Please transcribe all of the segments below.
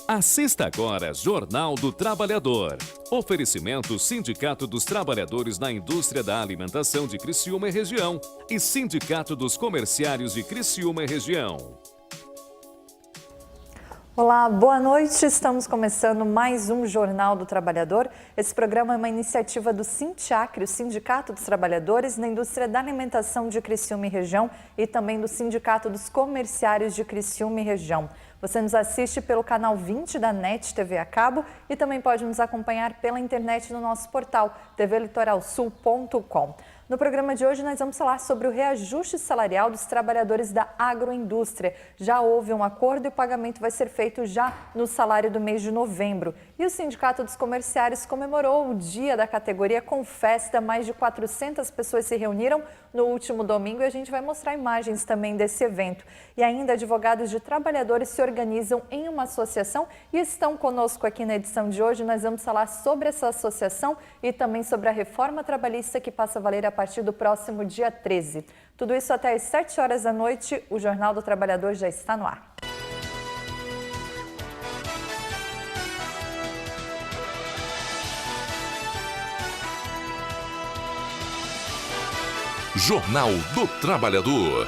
Assista agora Jornal do Trabalhador. Oferecimento Sindicato dos Trabalhadores na Indústria da Alimentação de Criciúma e Região e Sindicato dos Comerciários de Criciúma e Região. Olá, boa noite. Estamos começando mais um Jornal do Trabalhador. Esse programa é uma iniciativa do Sintiacre, o Sindicato dos Trabalhadores na Indústria da Alimentação de Criciúma e Região, e também do Sindicato dos Comerciários de Criciúma e Região. Você nos assiste pelo canal 20 da NET TV a cabo e também pode nos acompanhar pela internet no nosso portal tvlitoralsul.com. No programa de hoje nós vamos falar sobre o reajuste salarial dos trabalhadores da agroindústria. Já houve um acordo e o pagamento vai ser feito já no salário do mês de novembro. E o Sindicato dos Comerciários comemorou o dia da categoria com festa. Mais de 400 pessoas se reuniram no último domingo e a gente vai mostrar imagens também desse evento. E ainda advogados de trabalhadores se organizam em uma associação e estão conosco aqui na edição de hoje. Nós vamos falar sobre essa associação e também sobre a reforma trabalhista que passa a valer a partir do próximo dia 13. Tudo isso até às 7 horas da noite. O Jornal do Trabalhador já está no ar. Jornal do Trabalhador.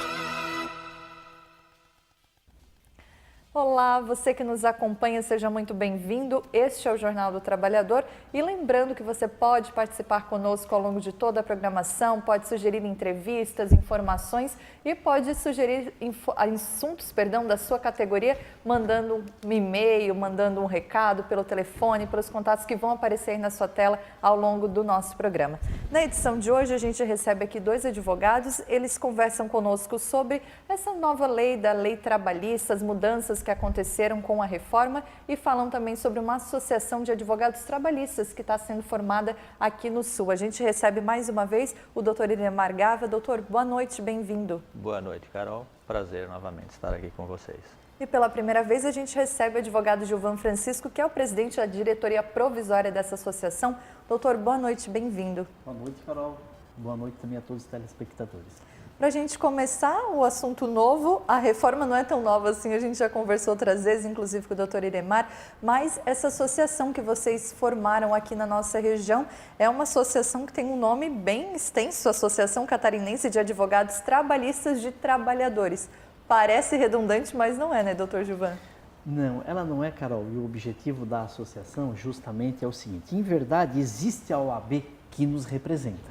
Olá, você que nos acompanha, seja muito bem-vindo. Este é o Jornal do Trabalhador e lembrando que você pode participar conosco ao longo de toda a programação, pode sugerir entrevistas, informações e pode sugerir assuntos, da sua categoria, mandando um e-mail, mandando um recado pelo telefone, pelos contatos que vão aparecer aí na sua tela ao longo do nosso programa. Na edição de hoje a gente recebe aqui 2 advogados, eles conversam conosco sobre essa nova lei da lei trabalhista, as mudanças que aconteceram com a reforma e falam também sobre uma associação de advogados trabalhistas que está sendo formada aqui no Sul. A gente recebe mais uma vez o doutor Iremar Gava. Doutor, boa noite, bem-vindo. Boa noite, Carol. Prazer novamente estar aqui com vocês. E pela primeira vez a gente recebe o advogado Gilvan Francisco, que é o presidente da diretoria provisória dessa associação. Doutor, boa noite, bem-vindo. Boa noite, Carol. Boa noite também a todos os telespectadores. Para a gente começar o assunto novo, a reforma não é tão nova assim, a gente já conversou outras vezes, inclusive com o doutor Iremar, mas essa associação que vocês formaram aqui na nossa região é uma associação que tem um nome bem extenso, Associação Catarinense de Advogados Trabalhistas de Trabalhadores. Parece redundante, mas não é, né, doutor Gilvan? Não, ela não é, Carol, e o objetivo da associação justamente é o seguinte: em verdade, existe a OAB que nos representa.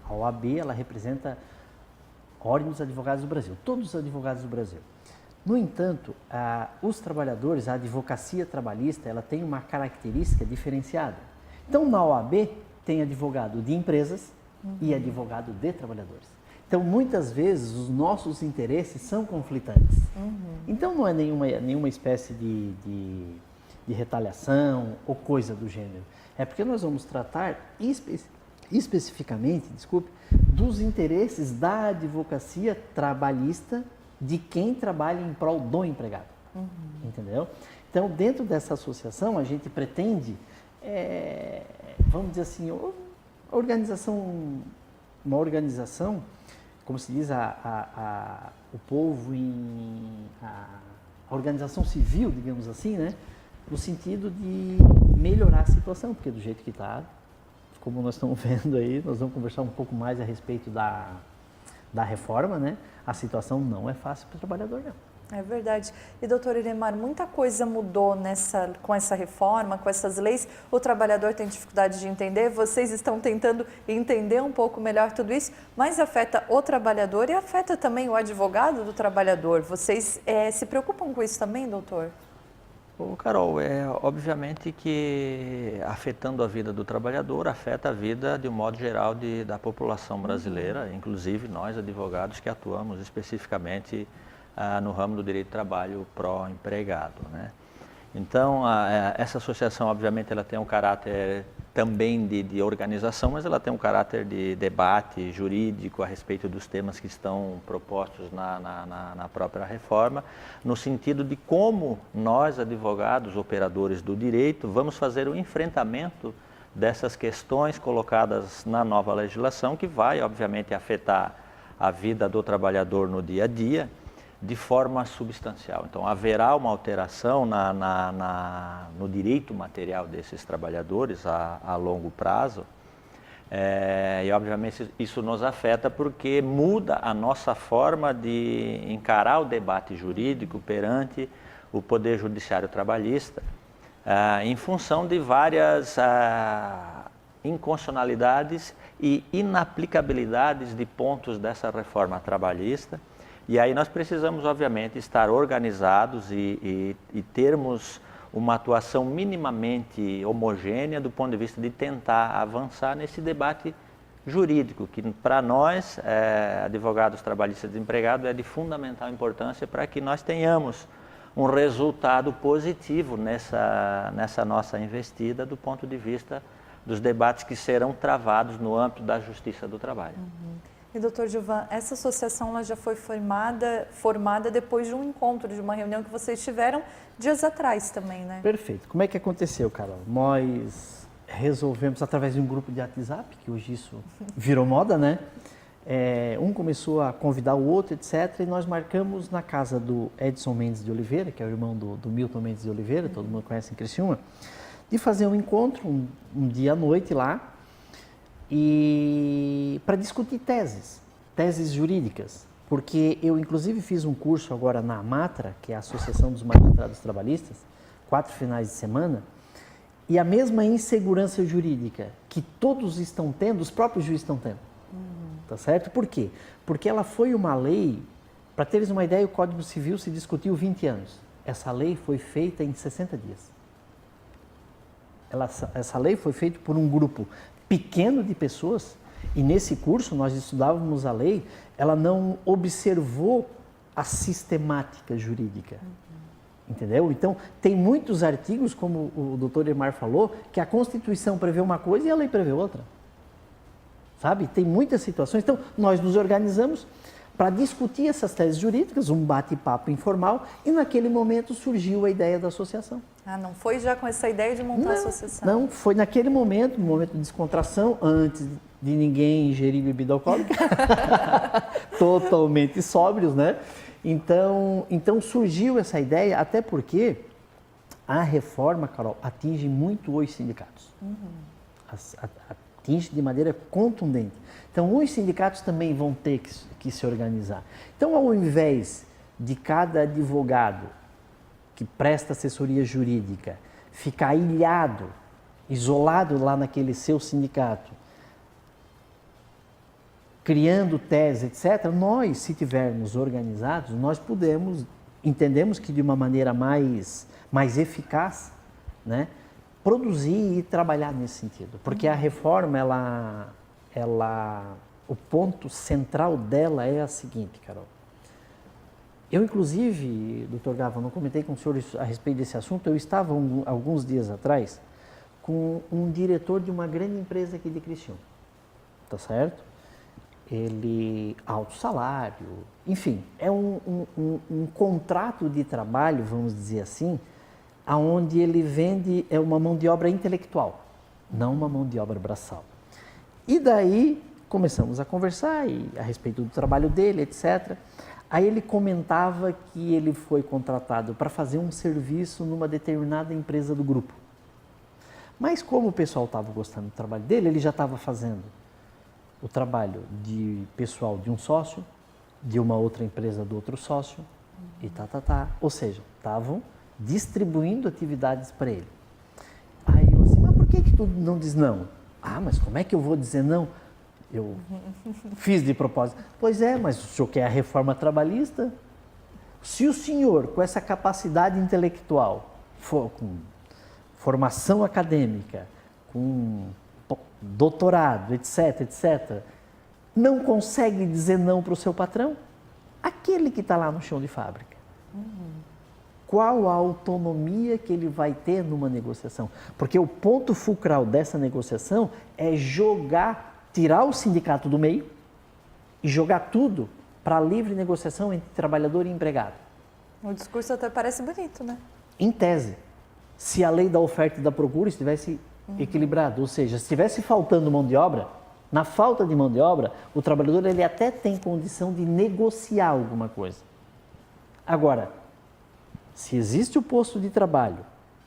A OAB, ela representa a Ordem dos Advogados do Brasil, todos os advogados do Brasil. No entanto, os trabalhadores, a advocacia trabalhista, ela tem uma característica diferenciada. Então, na OAB, tem advogado de empresas e advogado de trabalhadores. Então, muitas vezes, os nossos interesses são conflitantes. Então, não é nenhuma espécie de retaliação ou coisa do gênero. É porque nós vamos tratar especificamente, dos interesses da advocacia trabalhista de quem trabalha em prol do empregado. Entendeu? Então, dentro dessa associação, a gente pretende, vamos dizer assim, uma organização, como se diz, o povo a organização civil, digamos assim, né? No sentido de melhorar a situação, porque do jeito que está, como nós estamos vendo aí, nós vamos conversar um pouco mais a respeito da reforma, né? A situação não é fácil para o trabalhador, não. É verdade. E, doutor Iremar, muita coisa mudou com essa reforma, com essas leis. O trabalhador tem dificuldade de entender, vocês estão tentando entender um pouco melhor tudo isso, mas afeta o trabalhador e afeta também o advogado do trabalhador. Vocês se preocupam com isso também, doutor? Carol, obviamente que afetando a vida do trabalhador, afeta a vida de um modo geral da população brasileira, inclusive nós advogados que atuamos especificamente no ramo do direito do trabalho pró-empregado, né? Então, essa associação, obviamente, ela tem um caráter também de organização, mas ela tem um caráter de debate jurídico a respeito dos temas que estão propostos na própria reforma, no sentido de como nós, advogados, operadores do direito, vamos fazer o enfrentamento dessas questões colocadas na nova legislação, que vai, obviamente, afetar a vida do trabalhador no dia a dia, de forma substancial. Então, haverá uma alteração no direito material desses trabalhadores a longo prazo, e obviamente isso nos afeta porque muda a nossa forma de encarar o debate jurídico perante o Poder Judiciário Trabalhista, em função de várias inconstitucionalidades e inaplicabilidades de pontos dessa reforma trabalhista. E aí nós precisamos, obviamente, estar organizados e termos uma atuação minimamente homogênea do ponto de vista de tentar avançar nesse debate jurídico, que para nós, advogados trabalhistas desempregados, é de fundamental importância para que nós tenhamos um resultado positivo nessa nossa investida do ponto de vista dos debates que serão travados no âmbito da Justiça do Trabalho. E, doutor Gilvan, essa associação ela já foi formada depois de um encontro, de uma reunião que vocês tiveram dias atrás também, né? Perfeito. Como é que aconteceu, Carol? Nós resolvemos, através de um grupo de WhatsApp, que hoje isso virou moda, né? Um começou a convidar o outro, etc. E nós marcamos na casa do Edson Mendes de Oliveira, que é o irmão do Milton Mendes de Oliveira, todo mundo conhece em Criciúma, de fazer um encontro, um dia à noite lá, e para discutir teses jurídicas, porque eu inclusive fiz um curso agora na AMATRA, que é a Associação dos Magistrados Trabalhistas, 4 finais de semana, e a mesma insegurança jurídica que todos estão tendo, os próprios juízes estão tendo, tá certo? Por quê? Porque ela foi uma lei, para teres uma ideia, o Código Civil se discutiu 20 anos, essa lei foi feita em 60 dias. Essa lei foi feita por um grupo pequeno de pessoas, e nesse curso nós estudávamos a lei, ela não observou a sistemática jurídica, entendeu? Então, tem muitos artigos, como o doutor Emar falou, que a Constituição prevê uma coisa e a lei prevê outra, sabe? Tem muitas situações, então nós nos organizamos para discutir essas teses jurídicas, um bate-papo informal, e naquele momento surgiu a ideia da associação. Não foi já com essa ideia de montar a associação? Não, foi naquele momento, no momento de descontração, antes de ninguém ingerir bebida alcoólica, totalmente sóbrios, né? Então surgiu essa ideia, até porque a reforma, Carol, atinge muito os sindicatos. Atinge de maneira contundente. Então, os sindicatos também vão ter que se organizar. Então, ao invés de cada advogado que presta assessoria jurídica ficar ilhado, isolado lá naquele seu sindicato, criando tese, etc., nós, se tivermos organizados, nós entendemos que de uma maneira mais eficaz, né, produzir e trabalhar nesse sentido. Porque a reforma, o ponto central dela é a seguinte, Carol. Eu, inclusive, doutor Gava, não comentei com o senhor a respeito desse assunto, eu estava alguns dias atrás com um diretor de uma grande empresa aqui de Criciúma, tá certo? Ele, alto salário, enfim, é um contrato de trabalho, vamos dizer assim, aonde ele vende uma mão de obra intelectual, não uma mão de obra braçal. E daí começamos a conversar a respeito do trabalho dele, etc. Aí ele comentava que ele foi contratado para fazer um serviço numa determinada empresa do grupo. Mas como o pessoal estava gostando do trabalho dele, ele já estava fazendo o trabalho de pessoal de um sócio, de uma outra empresa do outro sócio, e Ou seja, estavam distribuindo atividades para ele. Aí eu assim, mas por que tu não diz não? Mas como é que eu vou dizer não? Eu fiz de propósito. Pois é, mas o senhor quer a reforma trabalhista? Se o senhor, com essa capacidade intelectual, com formação acadêmica, com doutorado, etc., não consegue dizer não para o seu patrão, aquele que está lá no chão de fábrica, qual a autonomia que ele vai ter numa negociação? Porque o ponto fulcral dessa negociação é tirar o sindicato do meio e jogar tudo para a livre negociação entre trabalhador e empregado. O discurso até parece bonito, né? Em tese, se a lei da oferta e da procura estivesse equilibrada, ou seja, se estivesse faltando mão de obra, na falta de mão de obra, o trabalhador ele até tem condição de negociar alguma coisa. Agora, se existe o posto de trabalho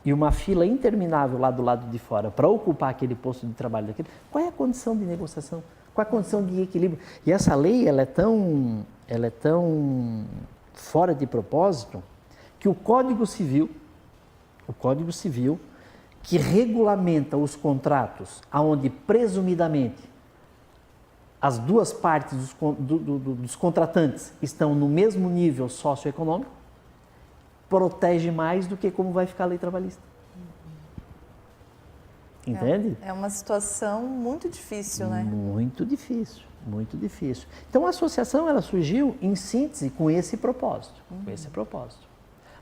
e uma fila interminável lá do lado de fora para ocupar aquele posto de trabalho daquele, qual é a condição de negociação? Qual é a condição de equilíbrio? E essa lei, ela é tão fora de propósito que o Código Civil, que regulamenta os contratos aonde presumidamente as duas partes dos contratantes estão no mesmo nível socioeconômico, protege mais do que como vai ficar a lei trabalhista. Entende? É uma situação muito difícil, né? Muito difícil, muito difícil. Então a associação ela surgiu em síntese com esse propósito,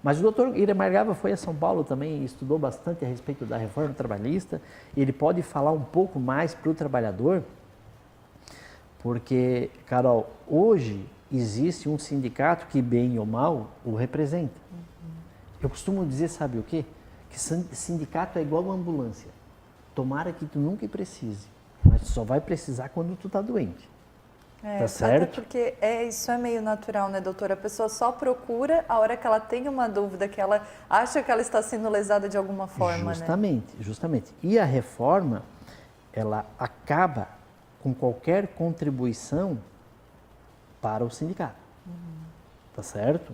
Mas o doutor Iremar Gava foi a São Paulo também e estudou bastante a respeito da reforma trabalhista. Ele pode falar um pouco mais para o trabalhador, porque, Carol, hoje existe um sindicato que, bem ou mal, o representa. Eu costumo dizer, sabe o quê? Que sindicato é igual a ambulância. Tomara que tu nunca precise, mas tu só vai precisar quando tu está doente. Tá certo? Até porque isso é meio natural, né, doutora? A pessoa só procura a hora que ela tem uma dúvida, que ela acha que ela está sendo lesada de alguma forma, Justamente. E a reforma, ela acaba com qualquer contribuição para o sindicato. Tá certo?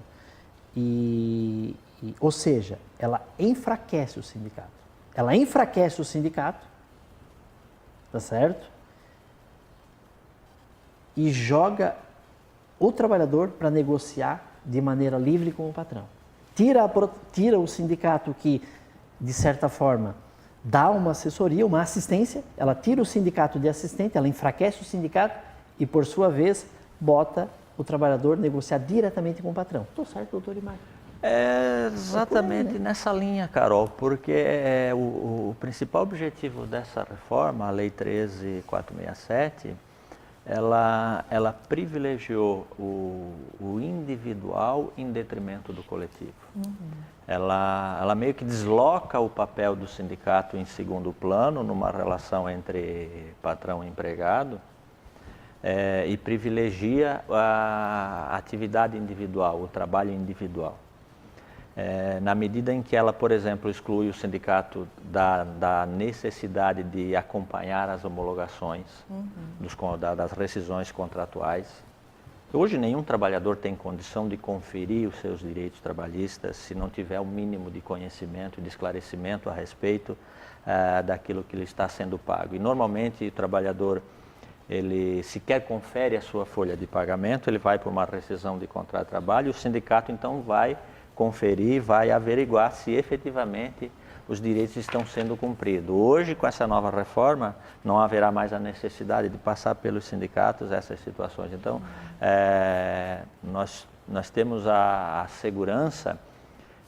Ou seja, ela enfraquece o sindicato. Ela enfraquece o sindicato, tá certo? E joga o trabalhador para negociar de maneira livre com o patrão. Tira o sindicato que, de certa forma, dá uma assessoria, uma assistência, ela tira o sindicato de assistente, ela enfraquece o sindicato e, por sua vez, bota o trabalhador negociar diretamente com o patrão. Estou certo, doutor Iremar? É exatamente nessa linha, Carol, porque o principal objetivo dessa reforma, a Lei 13.467, ela privilegiou o individual em detrimento do coletivo. Ela meio que desloca o papel do sindicato em segundo plano, numa relação entre patrão e empregado, e privilegia a atividade individual, o trabalho individual. Na medida em que ela, por exemplo, exclui o sindicato da necessidade de acompanhar as homologações das rescisões contratuais. Hoje nenhum trabalhador tem condição de conferir os seus direitos trabalhistas se não tiver o mínimo de conhecimento e de esclarecimento a respeito daquilo que lhe está sendo pago. E normalmente o trabalhador, ele sequer confere a sua folha de pagamento, ele vai por uma rescisão de contrato de trabalho e o sindicato então vai conferir, vai averiguar se efetivamente os direitos estão sendo cumpridos. Hoje, com essa nova reforma, não haverá mais a necessidade de passar pelos sindicatos essas situações. Então, nós temos a segurança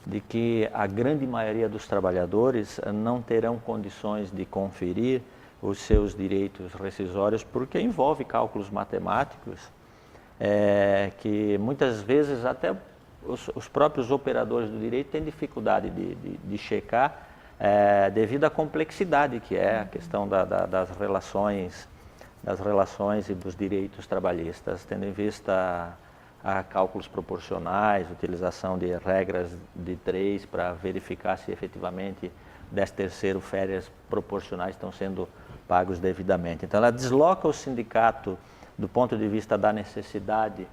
de que a grande maioria dos trabalhadores não terão condições de conferir os seus direitos rescisórios, porque envolve cálculos matemáticos que muitas vezes até os próprios operadores do direito têm dificuldade de checar devido à complexidade que é a questão das relações e dos direitos trabalhistas, tendo em vista a cálculos proporcionais, utilização de regras de 3 para verificar se efetivamente 13º, férias proporcionais estão sendo pagos devidamente. Então ela desloca o sindicato do ponto de vista da necessidade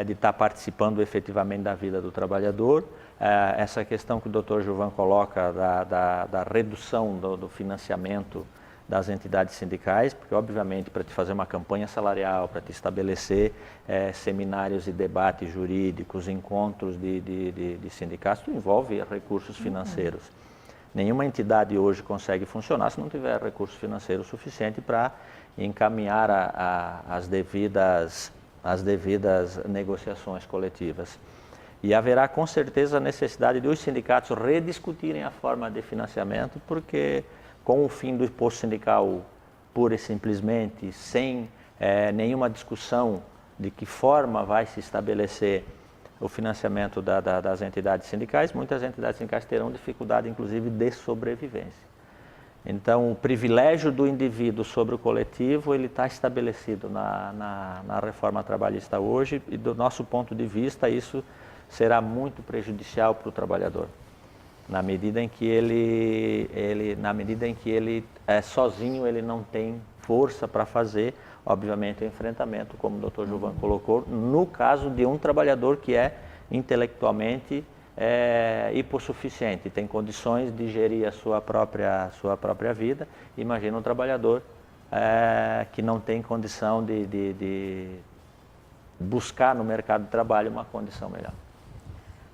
de estar participando efetivamente da vida do trabalhador. Essa questão que o Dr. Gilvan coloca da redução do financiamento das entidades sindicais, porque obviamente para te fazer uma campanha salarial, para te estabelecer seminários e debates jurídicos, encontros de sindicatos, tu envolve recursos financeiros. Nenhuma entidade hoje consegue funcionar se não tiver recurso financeiro suficiente para encaminhar as devidas negociações coletivas. E haverá com certeza a necessidade de os sindicatos rediscutirem a forma de financiamento, porque com o fim do imposto sindical pura e simplesmente, sem nenhuma discussão de que forma vai se estabelecer o financiamento das entidades sindicais, muitas entidades sindicais terão dificuldade, inclusive, de sobrevivência. Então, o privilégio do indivíduo sobre o coletivo, ele está estabelecido na reforma trabalhista hoje, e do nosso ponto de vista, isso será muito prejudicial para o trabalhador, na medida em que ele sozinho ele não tem força para fazer, obviamente, o enfrentamento, como o Dr. Gilvan colocou, no caso de um trabalhador que é intelectualmente hipossuficiente, tem condições de gerir a sua própria vida. Imagina um trabalhador que não tem condição de buscar no mercado de trabalho uma condição melhor.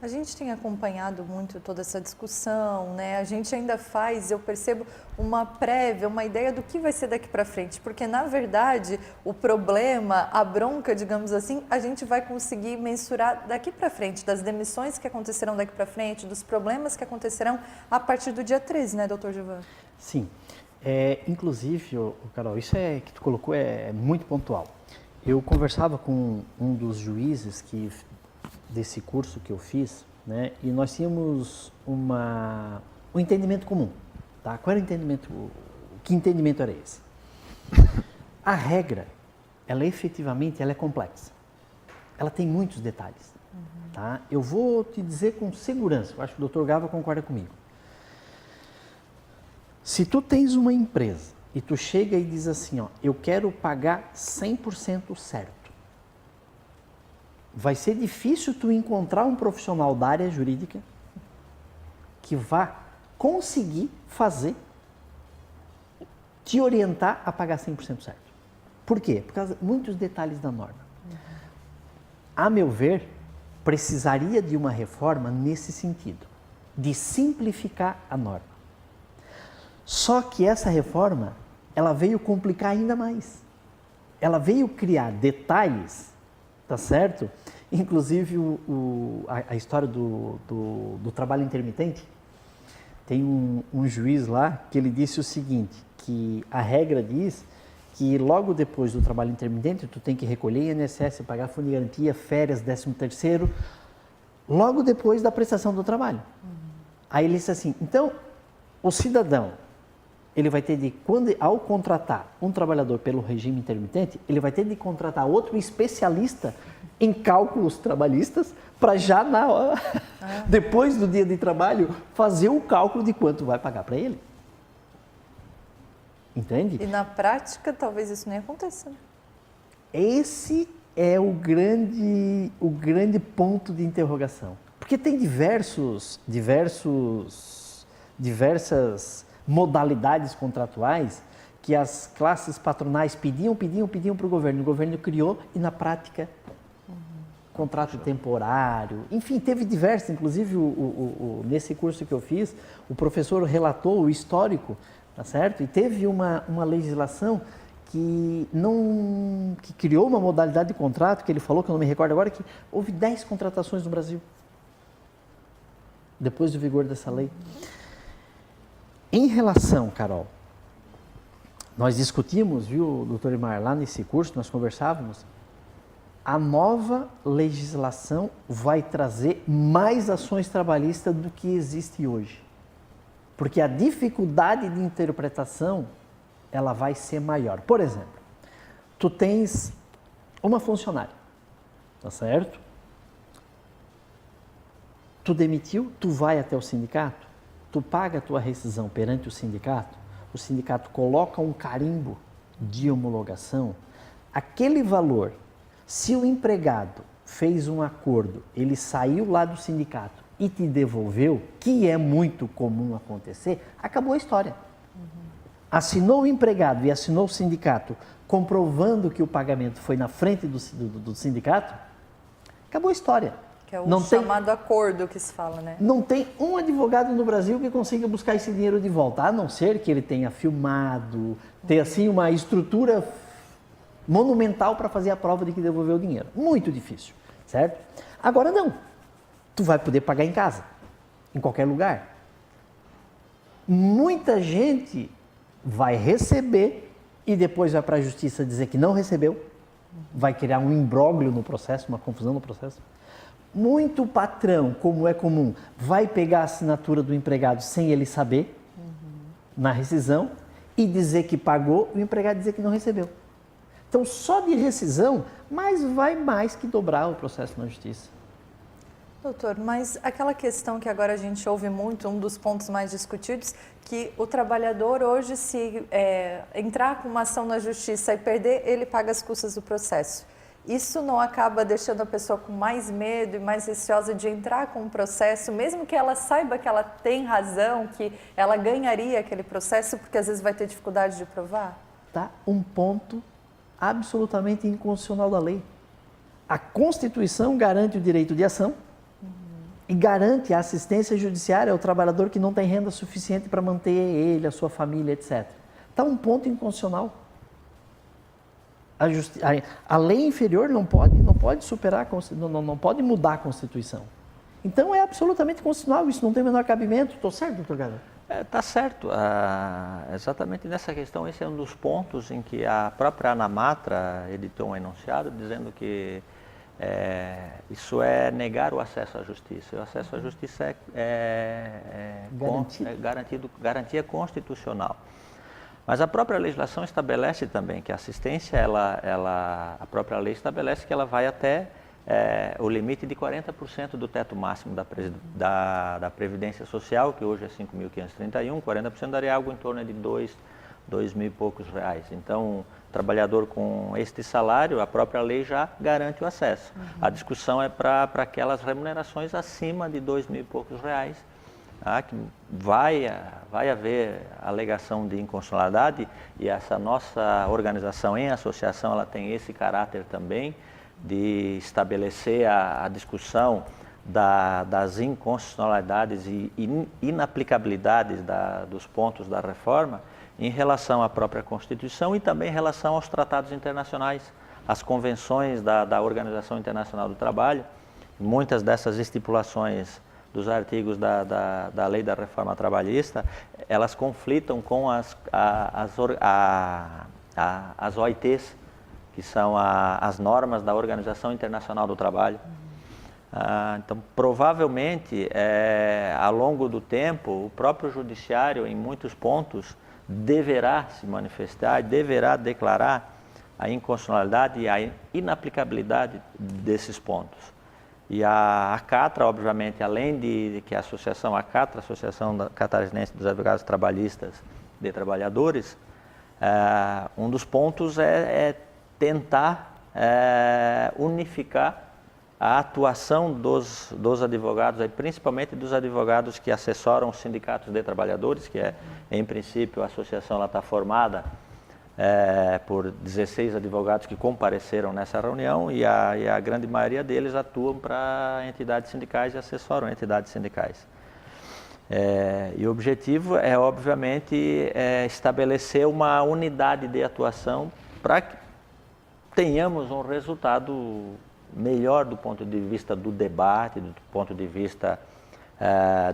A gente tem acompanhado muito toda essa discussão, né? A gente ainda faz, eu percebo, uma prévia, uma ideia do que vai ser daqui para frente, porque na verdade o problema, a bronca, digamos assim, a gente vai conseguir mensurar daqui para frente, das demissões que acontecerão daqui para frente, dos problemas que acontecerão a partir do dia 13, né, doutor Gilvan? Sim, inclusive, Carol, isso que tu colocou é muito pontual. Eu conversava com um dos juízes desse curso que eu fiz, né? E nós tínhamos um entendimento comum, tá? Qual era o entendimento? Que entendimento era esse? A regra, ela efetivamente é complexa. Ela tem muitos detalhes, tá? Eu vou te dizer com segurança, eu acho que o Dr. Gava concorda comigo. Se tu tens uma empresa e tu chega e diz assim, ó, eu quero pagar 100% certo, vai ser difícil tu encontrar um profissional da área jurídica que vá conseguir te orientar a pagar 100% certo. Por quê? Por causa de muitos detalhes da norma. A meu ver, precisaria de uma reforma nesse sentido, de simplificar a norma. Só que essa reforma, ela veio complicar ainda mais. Ela veio criar detalhes, tá certo? Inclusive a história do trabalho intermitente, tem um juiz lá que ele disse o seguinte, que a regra diz que logo depois do trabalho intermitente, tu tem que recolher INSS, pagar fundo de garantia, férias, 13º, logo depois da prestação do trabalho. Aí ele disse assim, então, o cidadão, ele vai ter ao contratar um trabalhador pelo regime intermitente, ele vai ter de contratar outro especialista em cálculos trabalhistas para já depois do dia de trabalho, fazer o cálculo de quanto vai pagar para ele. Entende? E na prática, talvez isso nem aconteça. Esse é o grande ponto de interrogação. Porque tem diversas modalidades contratuais que as classes patronais pediam para o governo criou e na prática contrato temporário, enfim, teve diversos, inclusive nesse curso que eu fiz, o professor relatou o histórico, tá certo? E teve uma legislação que criou uma modalidade de contrato, que ele falou, que eu não me recordo agora, que houve 10 contratações no Brasil, depois do vigor dessa lei. Em relação, Carol, nós discutimos, viu, doutor Imar, lá nesse curso, nós conversávamos, a nova legislação vai trazer mais ações trabalhistas do que existe hoje. Porque a dificuldade de interpretação, ela vai ser maior. Por exemplo, tu tens uma funcionária, tá certo? Tu demitiu, tu vai até o sindicato, tu paga a tua rescisão perante o sindicato coloca um carimbo de homologação, aquele valor, se o empregado fez um acordo, ele saiu lá do sindicato e te devolveu, que é muito comum acontecer, acabou a história. Assinou o empregado e assinou o sindicato, comprovando que o pagamento foi na frente do sindicato, acabou a história. Que é o chamado acordo que se fala, né? Não tem um advogado no Brasil que consiga buscar esse dinheiro de volta, a não ser que ele tenha filmado, ter assim uma estrutura monumental para fazer a prova de que devolveu o dinheiro. Muito difícil, certo? Agora não. Tu vai poder pagar em casa, em qualquer lugar. Muita gente vai receber e depois vai para a justiça dizer que não recebeu, vai criar um imbróglio no processo, uma confusão no processo. Muito patrão, como é comum, vai pegar a assinatura do empregado sem ele saber, na rescisão, e dizer que pagou, e o empregado dizer que não recebeu. Então, só de rescisão, mas vai mais que dobrar o processo na justiça. Doutor, mas aquela questão que agora a gente ouve muito, um dos pontos mais discutidos, que o trabalhador hoje, se entrar com uma ação na justiça e perder, ele paga as custas do processo. Isso não acaba deixando a pessoa com mais medo e mais receosa de entrar com um processo, mesmo que ela saiba que ela tem razão, que ela ganharia aquele processo, porque às vezes vai ter dificuldade de provar? Tá um ponto absolutamente inconstitucional da lei. A Constituição garante o direito de ação e garante a assistência judiciária ao trabalhador que não tem renda suficiente para manter ele, a sua família, etc. Está um ponto inconstitucional. A lei inferior não pode superar, não pode mudar a Constituição. Então é absolutamente constitucional, isso não tem o menor cabimento. Estou certo, doutor Galo? Está certo. Exatamente nessa questão, esse é um dos pontos em que a própria ANAMATRA editou um enunciado dizendo que isso é negar o acesso à justiça. O acesso à justiça é garantia constitucional. Mas a própria legislação estabelece também que a assistência, a própria lei estabelece que ela vai até o limite de 40% do teto máximo da Previdência Social, que hoje é 5.531, 40% daria algo em torno de 2 mil e poucos reais. Então, trabalhador com este salário, a própria lei já garante o acesso. A discussão é para aquelas remunerações acima de 2 mil e poucos reais, que vai haver alegação de inconstitucionalidade, e essa nossa organização em associação, ela tem esse caráter também de estabelecer a discussão das inconstitucionalidades e inaplicabilidades dos pontos da reforma em relação à própria Constituição e também em relação aos tratados internacionais, às convenções da Organização Internacional do Trabalho. Muitas dessas estipulações dos artigos da Lei da Reforma Trabalhista, elas conflitam com as OITs, que são as normas da Organização Internacional do Trabalho. Então, provavelmente, ao longo do tempo, o próprio judiciário, em muitos pontos, deverá se manifestar, deverá declarar a inconstitucionalidade e a inaplicabilidade desses pontos. E a ACATRA, obviamente, além de que a associação ACATRA, Associação Catarinense dos Advogados Trabalhistas de Trabalhadores, um dos pontos é tentar unificar a atuação dos advogados, principalmente dos advogados que assessoram os sindicatos de trabalhadores, que em princípio, a associação está formada por 16 advogados que compareceram nessa reunião e a grande maioria deles atuam para entidades sindicais e assessoram entidades sindicais. E o objetivo é, obviamente, estabelecer uma unidade de atuação para que tenhamos um resultado melhor do ponto de vista do debate, do ponto de vista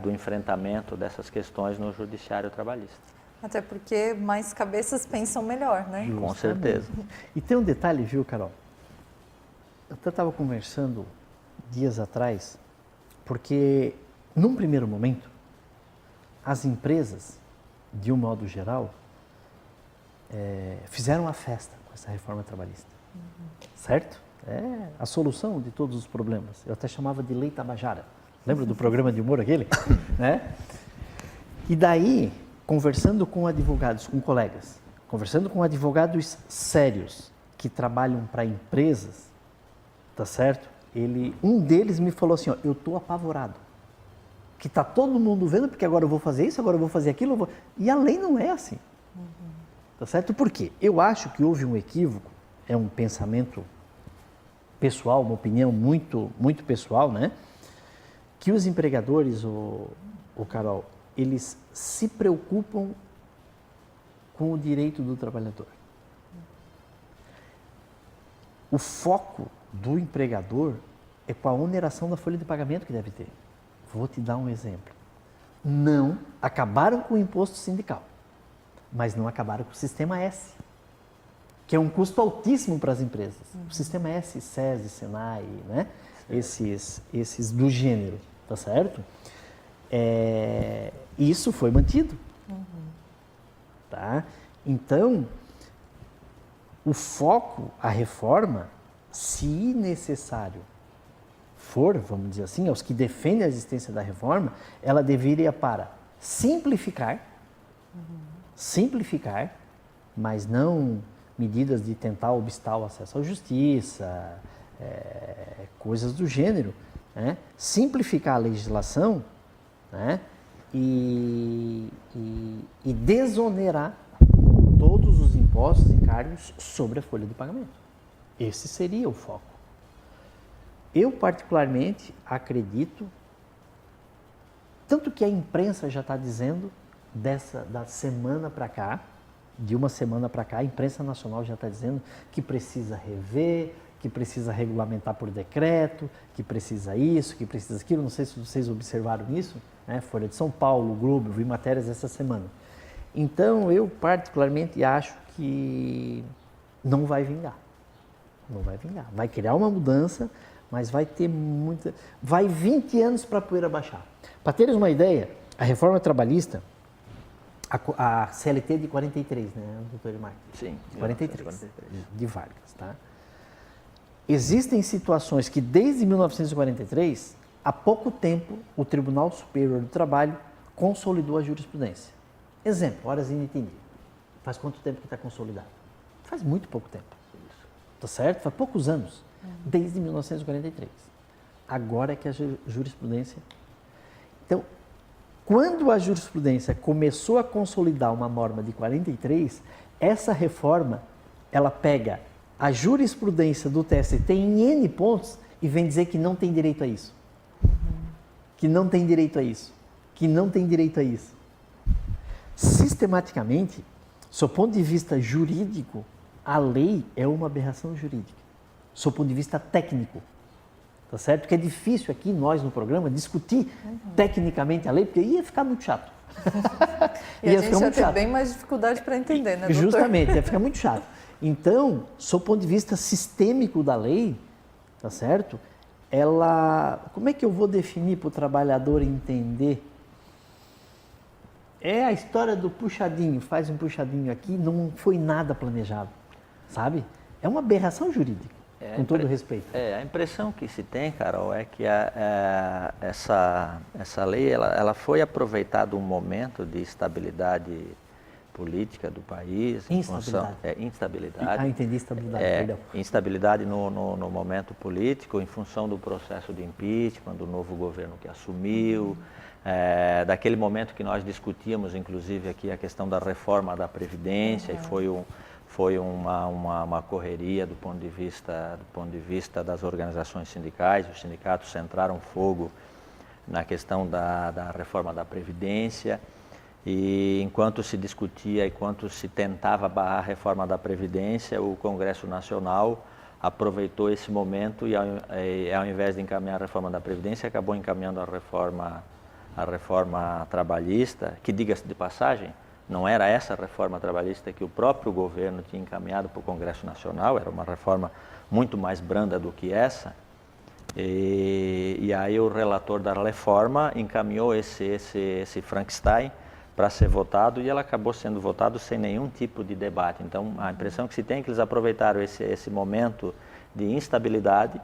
do enfrentamento dessas questões no judiciário trabalhista. Até porque mais cabeças pensam melhor, né? Justamente. Com certeza. E tem um detalhe, viu, Carol? Eu até estava conversando dias atrás, porque num primeiro momento, as empresas, de um modo geral, fizeram uma festa com essa reforma trabalhista. Certo? É a solução de todos os problemas. Eu até chamava de Lei Tabajara. Lembra do programa de humor aquele? Né? E daí, conversando com advogados, com colegas, conversando com advogados sérios que trabalham para empresas, tá certo? Um deles me falou assim, ó, eu estou apavorado, que está todo mundo vendo, porque agora eu vou fazer isso, agora eu vou fazer aquilo, e a lei não é assim. Tá certo? Por quê? Eu acho que houve um equívoco, é um pensamento pessoal, uma opinião muito, muito pessoal, né? Que os empregadores, o Carol, eles se preocupam com o direito do trabalhador. O foco do empregador é com a oneração da folha de pagamento que deve ter. Vou te dar um exemplo. Não acabaram com o imposto sindical, mas não acabaram com o Sistema S, que é um custo altíssimo para as empresas. O Sistema S, SESI, SENAI, né? Esses do gênero, tá certo? Isso foi mantido. Tá? Então, o foco, a reforma, se necessário, for, vamos dizer assim, aos que defendem a existência da reforma, ela deveria para simplificar, mas não medidas de tentar obstar o acesso à justiça, coisas do gênero, né? Simplificar a legislação, né? E desonerar todos os impostos e encargos sobre a folha de pagamento. Esse seria o foco. Eu, particularmente, acredito, tanto que a imprensa já está dizendo, da semana para cá, de uma semana para cá, a imprensa nacional já está dizendo que precisa rever, que precisa regulamentar por decreto, que precisa isso, que precisa aquilo. Não sei se vocês observaram isso, né? Folha de São Paulo, Globo, eu vi matérias essa semana. Então, eu particularmente acho que não vai vingar. Não vai vingar. Vai criar uma mudança, mas vai ter muita... Vai 20 anos para a poeira baixar. Para teres uma ideia, a reforma trabalhista, a CLT de 43, né, doutor Edmar? Sim. 43, de Vargas, tá? Existem situações que desde 1943, há pouco tempo, o Tribunal Superior do Trabalho consolidou a jurisprudência. Exemplo, horas inintendidas. Faz quanto tempo que está consolidado? Faz muito pouco tempo. Tá certo? Faz poucos anos. Desde 1943. Agora é que a jurisprudência... Então, quando a jurisprudência começou a consolidar uma norma de 43, essa reforma, ela pega a jurisprudência do TST em N pontos e vem dizer que não tem direito a isso. Que não tem direito a isso. Que não tem direito a isso. Sistematicamente, sob o ponto de vista jurídico, a lei é uma aberração jurídica. Sob o ponto de vista técnico. Tá certo? Porque é difícil aqui, nós no programa, discutir tecnicamente a lei, porque ia ficar muito chato. E a gente ia ter bem mais dificuldade para entender, né, doutor? Justamente, ia ficar muito chato. Então, sob o ponto de vista sistêmico da lei, tá certo? Ela, como é que eu vou definir para o trabalhador entender? É a história do puxadinho, faz um puxadinho aqui, não foi nada planejado, sabe? É uma aberração jurídica, com todo respeito. A impressão que se tem, Carol, é que essa lei ela foi aproveitada um momento de estabilidade política do país. Instabilidade. Instabilidade. Entendi, estabilidade, perdão. Instabilidade no momento político, em função do processo de impeachment, do novo governo que assumiu, daquele momento que nós discutíamos, inclusive, aqui a questão da reforma da Previdência, e foi uma correria do ponto de vista das organizações sindicais. Os sindicatos centraram fogo na questão da reforma da Previdência. E enquanto se discutia, enquanto se tentava barrar a reforma da Previdência, o Congresso Nacional aproveitou esse momento e ao invés de encaminhar a reforma da Previdência, acabou encaminhando a reforma trabalhista, que, diga-se de passagem, não era essa reforma trabalhista que o próprio governo tinha encaminhado para o Congresso Nacional, era uma reforma muito mais branda do que essa. E aí o relator da reforma encaminhou esse Frankenstein para ser votado, e ela acabou sendo votado sem nenhum tipo de debate. Então, a impressão que se tem é que eles aproveitaram esse momento de instabilidade.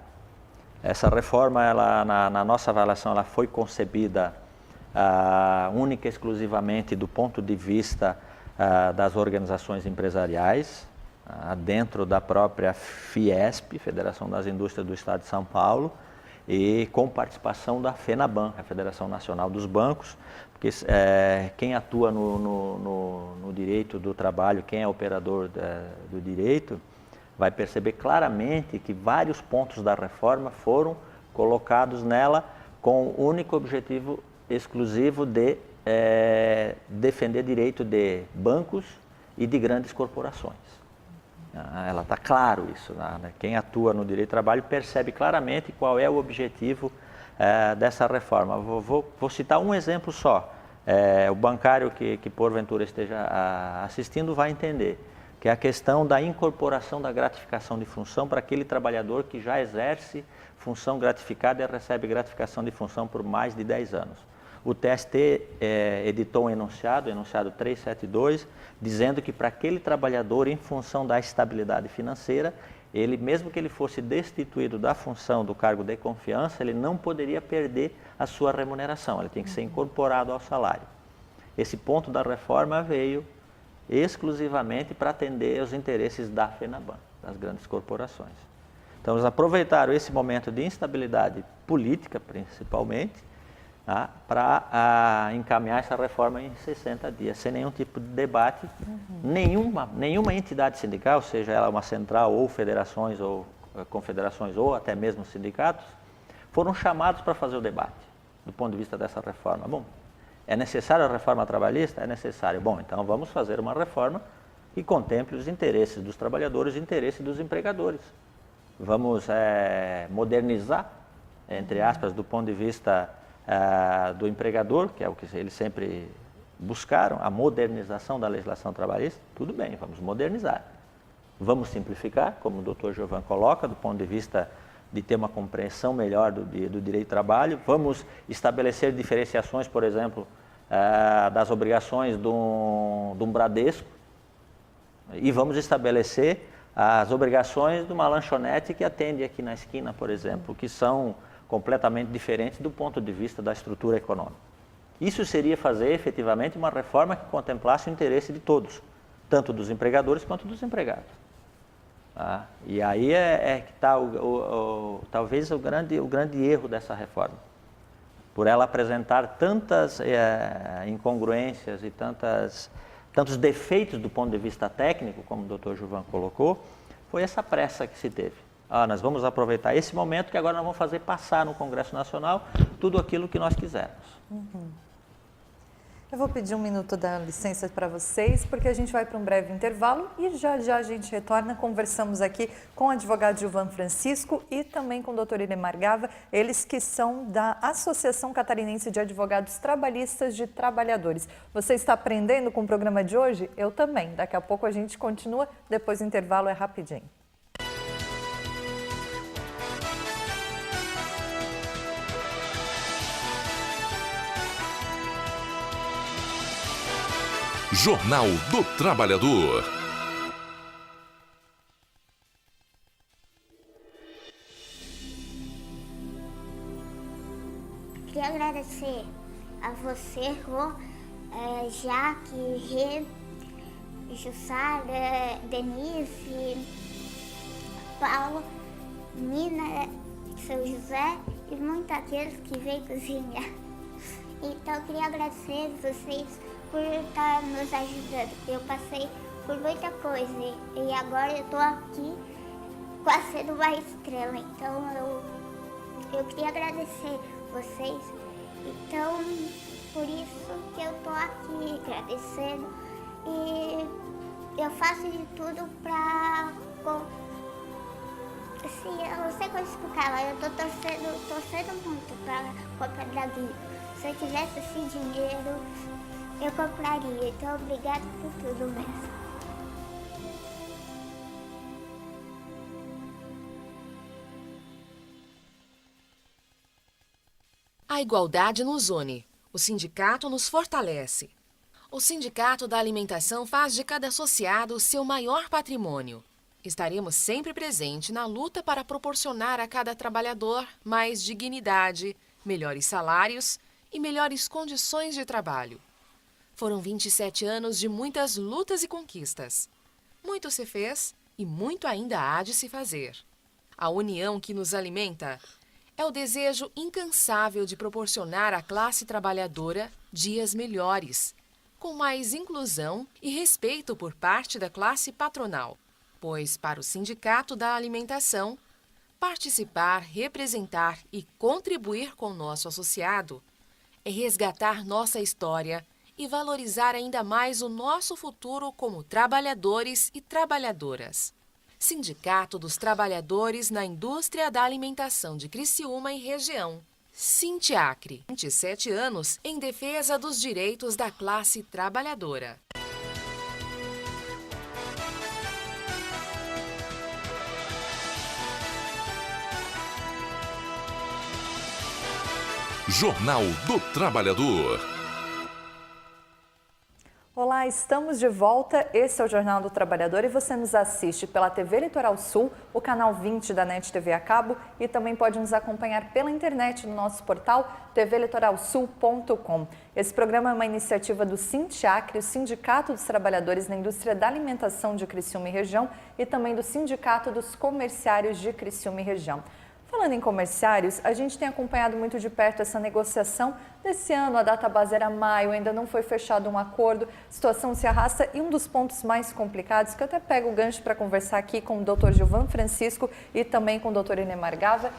Essa reforma, na nossa avaliação, ela foi concebida única e exclusivamente do ponto de vista das organizações empresariais, dentro da própria Fiesp, Federação das Indústrias do Estado de São Paulo, e com participação da FENABAN, a Federação Nacional dos Bancos, porque quem atua no direito do trabalho, quem é operador do direito, vai perceber claramente que vários pontos da reforma foram colocados nela com o único objetivo exclusivo de defender direito de bancos e de grandes corporações. Ela está claro isso, né? Quem atua no direito do trabalho percebe claramente qual é o objetivo dessa reforma. Vou citar um exemplo só. O bancário que porventura esteja assistindo vai entender, que é a questão da incorporação da gratificação de função para aquele trabalhador que já exerce função gratificada e recebe gratificação de função por mais de 10 anos. O TST editou um enunciado 372, dizendo que para aquele trabalhador, em função da estabilidade financeira, ele, mesmo que ele fosse destituído da função do cargo de confiança, ele não poderia perder a sua remuneração, ele tem que ser incorporado ao salário. Esse ponto da reforma veio exclusivamente para atender os interesses da FENABAN, das grandes corporações. Então, eles aproveitaram esse momento de instabilidade política, principalmente, tá, para encaminhar essa reforma em 60 dias, sem nenhum tipo de debate. Nenhuma entidade sindical, seja ela uma central ou federações ou confederações ou até mesmo sindicatos, foram chamados para fazer o debate do ponto de vista dessa reforma. Bom, é necessária a reforma trabalhista? É necessário. Bom, então vamos fazer uma reforma que contemple os interesses dos trabalhadores e os interesses dos empregadores. Vamos modernizar, entre aspas, do ponto de vista do empregador, que é o que eles sempre buscaram, a modernização da legislação trabalhista. Tudo bem, vamos modernizar. Vamos simplificar, como o doutor Giovan coloca, do ponto de vista de ter uma compreensão melhor do direito do trabalho. Vamos estabelecer diferenciações, por exemplo, das obrigações de um Bradesco, e vamos estabelecer as obrigações de uma lanchonete que atende aqui na esquina, por exemplo, que são completamente diferentes do ponto de vista da estrutura econômica. Isso seria fazer efetivamente uma reforma que contemplasse o interesse de todos, tanto dos empregadores quanto dos empregados. Tá? E aí que está talvez o grande erro dessa reforma, por ela apresentar tantas incongruências e tantos defeitos do ponto de vista técnico, como o doutor Giovan colocou, foi essa pressa que se teve. Nós vamos aproveitar esse momento que agora nós vamos fazer passar no Congresso Nacional tudo aquilo que nós quisermos. Eu vou pedir um minuto da licença para vocês, porque a gente vai para um breve intervalo e já já a gente retorna. Conversamos aqui com o advogado Giovan Francisco e também com o doutor Iremar Gava, eles que são da Associação Catarinense de Advogados Trabalhistas de Trabalhadores. Você está aprendendo com o programa de hoje? Eu também. Daqui a pouco a gente continua, depois do intervalo é rapidinho. Jornal do Trabalhador. Queria agradecer a você, Rô, Jaque, Rê, Jussara, Denise, Paulo, Nina, São José e muitos aqueles que veio cozinhar. Então, eu queria agradecer vocês por estar nos ajudando. Eu passei por muita coisa e agora eu estou aqui quase sendo uma estrela. Então eu queria agradecer vocês. Então, por isso que eu estou aqui agradecendo. E eu faço de tudo para... Assim, eu não sei como explicar, mas eu estou torcendo muito para comprar Davi. Se eu tivesse esse dinheiro, eu compraria. Então, obrigado por tudo mesmo. A igualdade nos une. O sindicato nos fortalece. O Sindicato da Alimentação faz de cada associado o seu maior patrimônio. Estaremos sempre presentes na luta para proporcionar a cada trabalhador mais dignidade, melhores salários e melhores condições de trabalho. Foram 27 anos de muitas lutas e conquistas. Muito se fez e muito ainda há de se fazer. A união que nos alimenta é o desejo incansável de proporcionar à classe trabalhadora dias melhores, com mais inclusão e respeito por parte da classe patronal. Pois, para o Sindicato da Alimentação, participar, representar e contribuir com o nosso associado é resgatar nossa história e valorizar ainda mais o nosso futuro como trabalhadores e trabalhadoras. Sindicato dos Trabalhadores na Indústria da Alimentação de Criciúma e Região. Sintiacre, 27 anos em defesa dos direitos da classe trabalhadora. Jornal do Trabalhador. Olá, estamos de volta. Esse é o Jornal do Trabalhador e você nos assiste pela TV Litoral Sul, o canal 20 da NET TV a cabo e também pode nos acompanhar pela internet no nosso portal tvlitoralsul.com. Esse programa é uma iniciativa do Sintiacre, o Sindicato dos Trabalhadores na Indústria da Alimentação de Criciúma e Região, e também do Sindicato dos Comerciários de Criciúma e Região. Falando em comerciários, a gente tem acompanhado muito de perto essa negociação. Desse ano, a data base era maio, ainda não foi fechado um acordo, a situação se arrasta e um dos pontos mais complicados, que eu até pego o gancho para conversar aqui com o Dr. Gilvan Francisco e também com o Dr. Inemar Gava,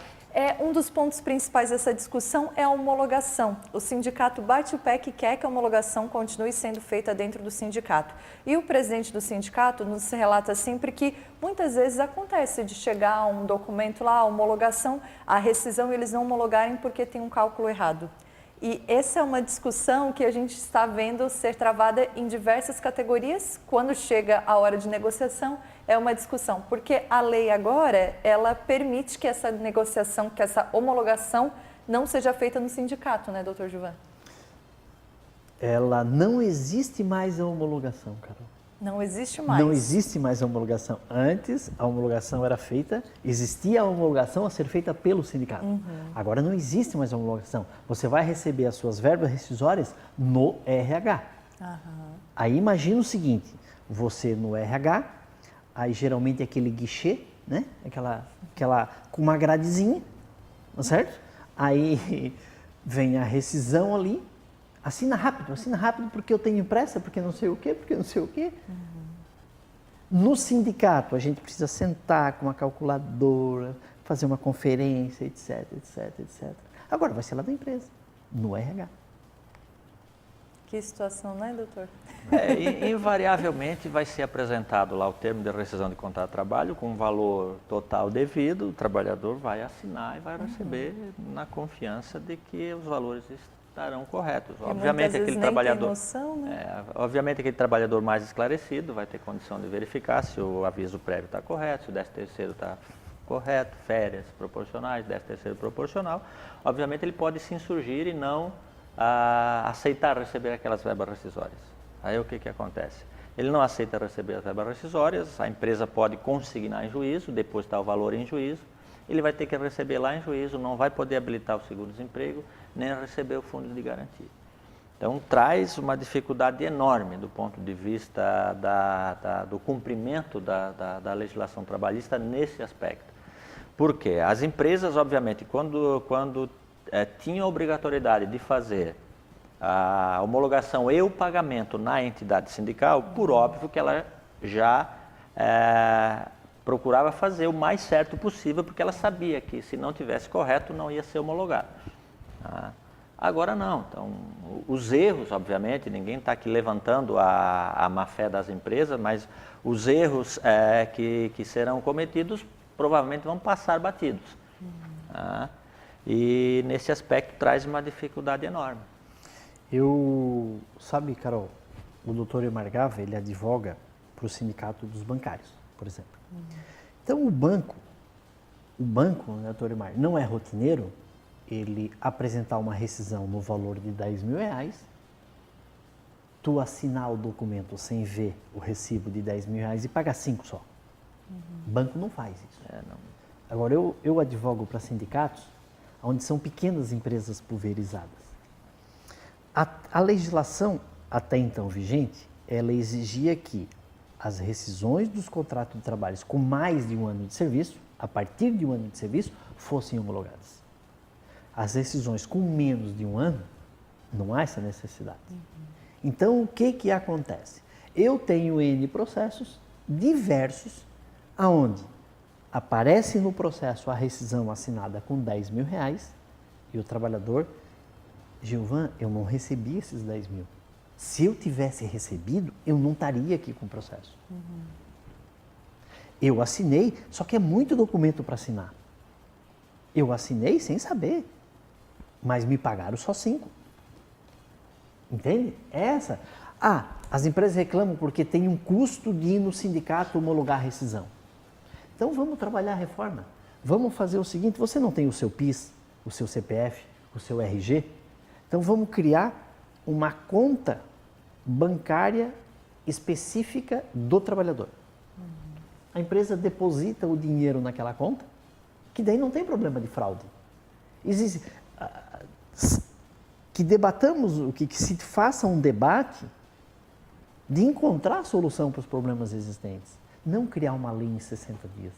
um dos pontos principais dessa discussão é a homologação. O sindicato bate o pé que quer que a homologação continue sendo feita dentro do sindicato. E o presidente do sindicato nos relata sempre que muitas vezes acontece de chegar um documento lá, a homologação, a rescisão, e eles não homologarem porque tem um cálculo errado. E essa é uma discussão que a gente está vendo ser travada em diversas categorias. Quando chega a hora de negociação, é uma discussão, porque a lei agora, ela permite que essa negociação, que essa homologação não seja feita no sindicato, né, doutor Gilvan? Ela não existe mais a homologação, Carol. Não existe mais. Não existe mais a homologação. Antes, a homologação era feita, existia a homologação a ser feita pelo sindicato. Agora não existe mais a homologação. Você vai receber as suas verbas rescisórias no RH. Aí imagina o seguinte, você no RH, aí geralmente aquele guichê, né? Aquela com uma gradezinha, tá certo? Aí vem a rescisão ali. Assina rápido porque eu tenho pressa, porque não sei o quê, porque não sei o quê. No sindicato, a gente precisa sentar com uma calculadora, fazer uma conferência, etc, etc, etc. Agora vai ser lá da empresa, no RH. Que situação, né, doutor? Invariavelmente vai ser apresentado lá o termo de rescisão de contrato de trabalho com um valor total devido, o trabalhador vai assinar e vai receber na confiança de que os valores estarão corretos. Obviamente aquele trabalhador, noção, né? Obviamente aquele trabalhador mais esclarecido vai ter condição de verificar se o aviso prévio está correto, se o 13º está correto, férias proporcionais, 13º proporcional. Obviamente ele pode se insurgir e não aceitar receber aquelas verbas rescisórias. Aí o que acontece? Ele não aceita receber as verbas rescisórias, a empresa pode consignar em juízo, depositar o valor em juízo, ele vai ter que receber lá em juízo, não vai poder habilitar o seguro-desemprego, nem receber o fundo de garantia. Então, traz uma dificuldade enorme do ponto de vista do cumprimento da legislação trabalhista nesse aspecto. Por quê? As empresas, obviamente, quando tinham a obrigatoriedade de fazer a homologação e o pagamento na entidade sindical, por óbvio que ela já procurava fazer o mais certo possível, porque ela sabia que se não tivesse correto, não ia ser homologado. Agora não. Então, os erros, obviamente, ninguém está aqui levantando a má-fé das empresas, mas os erros que serão cometidos provavelmente vão passar batidos. E nesse aspecto traz uma dificuldade enorme. Sabe, Carol, o doutor Inemar Gava, ele advoga para o sindicato dos bancários, por exemplo. Então, o banco, né, doutor Inemar, não é rotineiro ele apresentar uma rescisão no valor de R$10.000, tu assinar o documento sem ver o recibo de R$10.000 e pagar 5 só. O banco não faz isso. Não. Agora, eu advogo para sindicatos onde são pequenas empresas pulverizadas. A legislação até então vigente, ela exigia que as rescisões dos contratos de trabalho com mais de um ano de serviço, a partir de um ano de serviço, fossem homologadas. As rescisões com menos de um ano, não há essa necessidade. Então, o que acontece? Eu tenho N processos diversos, aonde aparece no processo a rescisão assinada com R$10.000 e o trabalhador, Gilvan, eu não recebi esses 10 mil. Se eu tivesse recebido, eu não estaria aqui com o processo. Eu assinei, só que é muito documento para assinar. Eu assinei sem saber, mas me pagaram só 5. Entende? Essa. As empresas reclamam porque tem um custo de ir no sindicato homologar a rescisão. Então vamos trabalhar a reforma. Vamos fazer o seguinte, você não tem o seu PIS, o seu CPF, o seu RG? Então vamos criar uma conta bancária específica do trabalhador. A empresa deposita o dinheiro naquela conta, que daí não tem problema de fraude. Existe que debatamos, que se faça um debate de encontrar solução para os problemas existentes, não criar uma lei em 60 dias.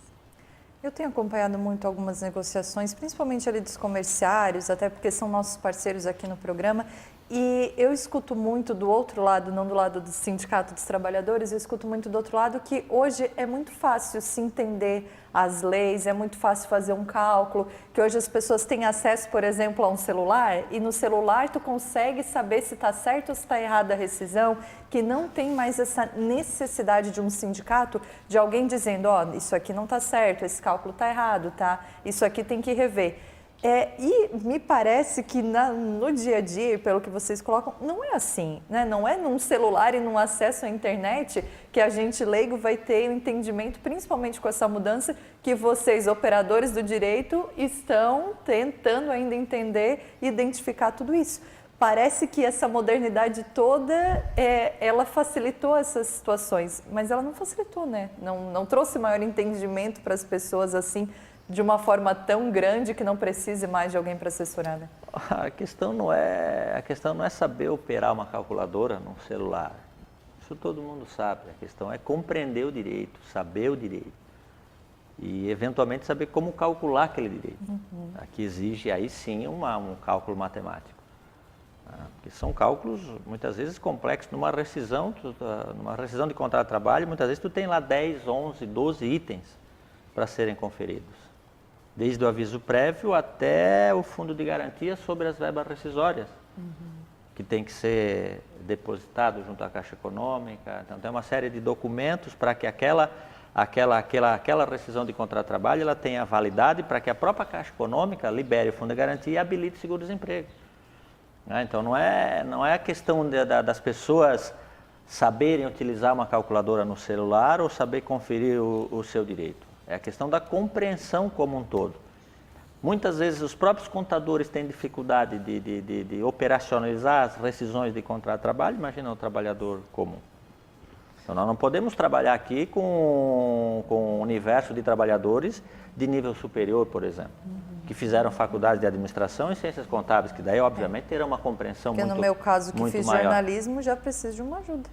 Eu tenho acompanhado muito algumas negociações, principalmente ali dos comerciários, até porque são nossos parceiros aqui no programa, e eu escuto muito do outro lado, não do lado do Sindicato dos Trabalhadores, eu escuto muito do outro lado que hoje é muito fácil se entender as leis, é muito fácil fazer um cálculo, que hoje as pessoas têm acesso, por exemplo, a um celular, e no celular tu consegue saber se está certo ou se está errada a rescisão, que não tem mais essa necessidade de um sindicato, de alguém dizendo, ó, isso aqui não está certo, esse cálculo está errado, tá? Isso aqui tem que rever. E me parece que no dia a dia, pelo que vocês colocam, não é assim, né? Não é num celular e num acesso à internet que a gente leigo vai ter o entendimento, principalmente com essa mudança que vocês, operadores do direito, estão tentando ainda entender e identificar tudo isso. Parece que essa modernidade toda, ela facilitou essas situações, mas ela não facilitou, né? Não trouxe maior entendimento para as pessoas assim, de uma forma tão grande que não precise mais de alguém para assessorar, né? A questão não é saber operar uma calculadora num celular. Isso todo mundo sabe. A questão é compreender o direito, saber o direito. E, eventualmente, saber como calcular aquele direito. Aqui exige, aí sim, um cálculo matemático. Porque são cálculos, muitas vezes, complexos. Numa rescisão de contrato de trabalho, muitas vezes tu tem lá 10, 11, 12 itens para serem conferidos. Desde o aviso prévio até o fundo de garantia sobre as verbas rescisórias, que tem que ser depositado junto à Caixa Econômica. Então, tem uma série de documentos para que aquela rescisão de contrato de trabalho ela tenha validade para que a própria Caixa Econômica libere o fundo de garantia e habilite o seguro-desemprego. Então, não é a questão das pessoas saberem utilizar uma calculadora no celular ou saber conferir o seu direito. É a questão da compreensão como um todo. Muitas vezes os próprios contadores têm dificuldade de operacionalizar as rescisões de contrato de trabalho, imagina o trabalhador comum. Então nós não podemos trabalhar aqui com um universo de trabalhadores de nível superior, por exemplo, que fizeram faculdade de administração e ciências contábeis, que daí obviamente terão uma compreensão muito maior. Porque no meu caso que fiz jornalismo já preciso de uma ajuda.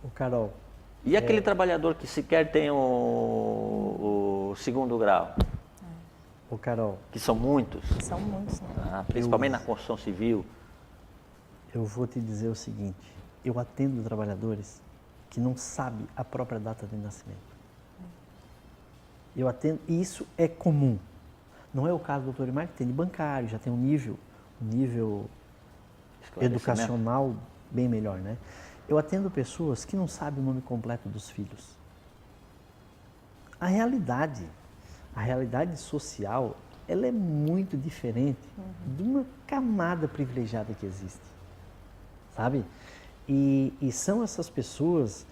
Ô Carol, e aquele trabalhador que sequer tem o segundo grau? Ô Carol, que são muitos. São muitos, né? Principalmente na construção civil. Eu vou te dizer o seguinte, eu atendo trabalhadores que não sabem a própria data de nascimento. Eu atendo, e isso é comum. Não é o caso do doutor Imar, que tem de bancário, já tem um nível educacional bem melhor, né? Eu atendo pessoas que não sabem o nome completo dos filhos. A realidade social, ela é muito diferente de uma camada privilegiada que existe, sabe? E são essas pessoas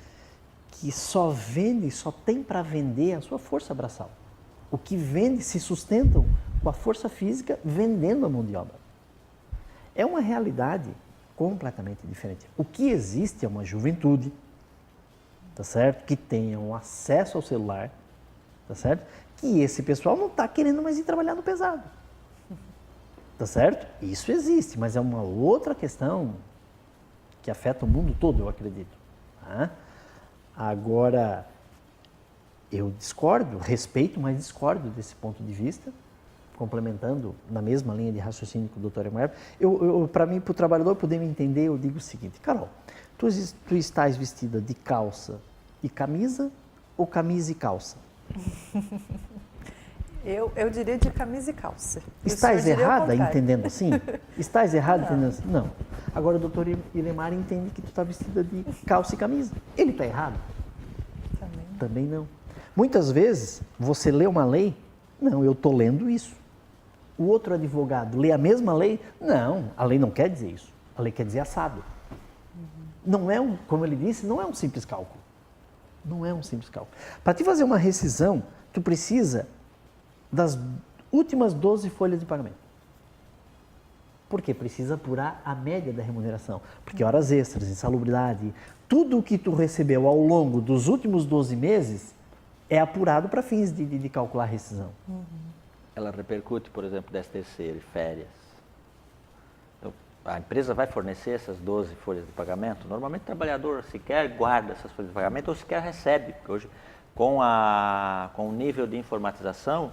que só vendem, só tem para vender a sua força braçal. O que vende se sustentam com a força física vendendo a mão de obra. É uma realidade completamente diferente. O que existe é uma juventude, tá certo? Que tenha um acesso ao celular, tá certo? Que esse pessoal não está querendo mais ir trabalhar no pesado, tá certo? Isso existe, mas é uma outra questão que afeta o mundo todo, eu acredito. Tá? Agora, eu discordo, respeito, mas discordo desse ponto de vista, complementando na mesma linha de raciocínio que o doutor Emar. Para mim, para o trabalhador poder me entender, eu digo o seguinte, Carol, tu estás vestida de calça e camisa ou camisa e calça? Eu diria de camisa e calça. Estás errada entendendo assim? Estás errada entendendo assim? Não. Agora o doutor Ilemar entende que tu está vestida de calça e camisa. Ele está errado? Também não. Muitas vezes você lê uma lei, não, eu estou lendo isso. O outro advogado lê a mesma lei, não, a lei não quer dizer isso. A lei quer dizer assado. Não é como ele disse, não é um simples cálculo. Não é um simples cálculo. Para te fazer uma rescisão, tu precisa das últimas 12 folhas de pagamento. Porque precisa apurar a média da remuneração. Porque horas extras, insalubridade, tudo o que tu recebeu ao longo dos últimos 12 meses é apurado para fins de calcular a rescisão. Ela repercute, por exemplo, 13º e férias. Então, a empresa vai fornecer essas 12 folhas de pagamento. Normalmente o trabalhador sequer guarda essas folhas de pagamento ou sequer recebe. Porque hoje, com o nível de informatização,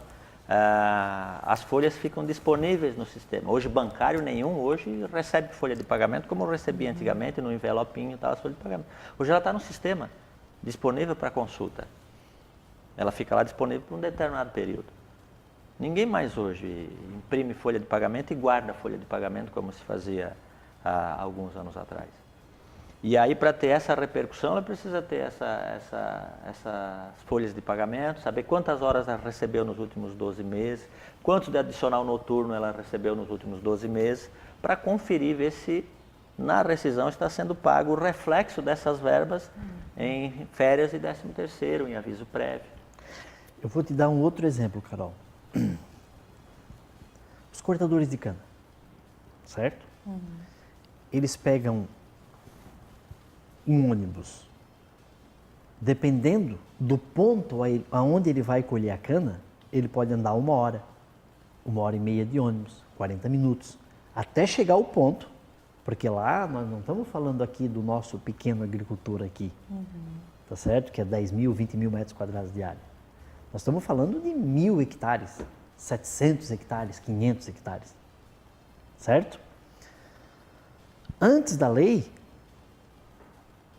as folhas ficam disponíveis no sistema. Hoje, bancário nenhum hoje recebe folha de pagamento como recebia antigamente, no envelopinho e tal, as folhas de pagamento. Hoje ela está no sistema, disponível para consulta. Ela fica lá disponível por um determinado período. Ninguém mais hoje imprime folha de pagamento e guarda folha de pagamento como se fazia há alguns anos atrás. E aí, para ter essa repercussão, ela precisa ter essas folhas de pagamento, saber quantas horas ela recebeu nos últimos 12 meses, quanto de adicional noturno ela recebeu nos últimos 12 meses, para conferir, ver se na rescisão está sendo pago o reflexo dessas verbas em férias e 13º, em aviso prévio. Eu vou te dar um outro exemplo, Carol. Os cortadores de cana, certo? Eles pegam um ônibus, dependendo do ponto aonde ele vai colher a cana, ele pode andar 1 hora e meia de ônibus, 40 minutos, até chegar ao ponto, porque lá nós não estamos falando aqui do nosso pequeno agricultor aqui, tá certo? Que é 10 mil, 20 mil metros quadrados de área. Nós estamos falando de 1.000 hectares, 700 hectares, 500 hectares, certo? Antes da lei,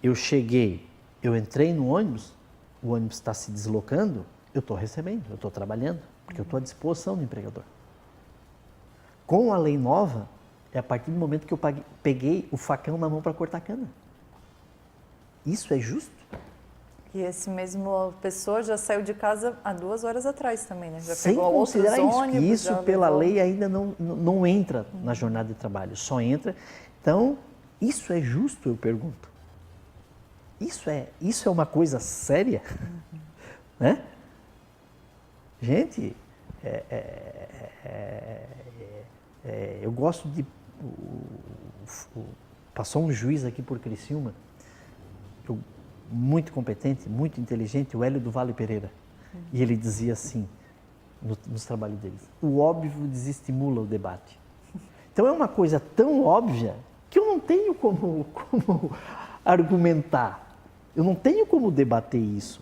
eu entrei no ônibus, o ônibus está se deslocando, eu estou recebendo, eu estou trabalhando, porque eu estou à disposição do empregador. Com a lei nova, é a partir do momento que eu peguei o facão na mão para cortar cana. Isso é justo? E esse mesmo pessoa já saiu de casa há 2 horas atrás também, né? Já Sem pegou considerar outros isso, ônibus, que isso já pela levou. lei ainda não entra na jornada de trabalho, só entra. Então, isso é justo, eu pergunto? Isso é uma coisa séria? Né? Gente, eu gosto de... Passou um juiz aqui por Criciúma, muito competente, muito inteligente, o Hélio do Vale Pereira. E ele dizia assim, nos trabalhos deles, o óbvio desestimula o debate. Então é uma coisa tão óbvia que eu não tenho como argumentar. Eu não tenho como debater isso.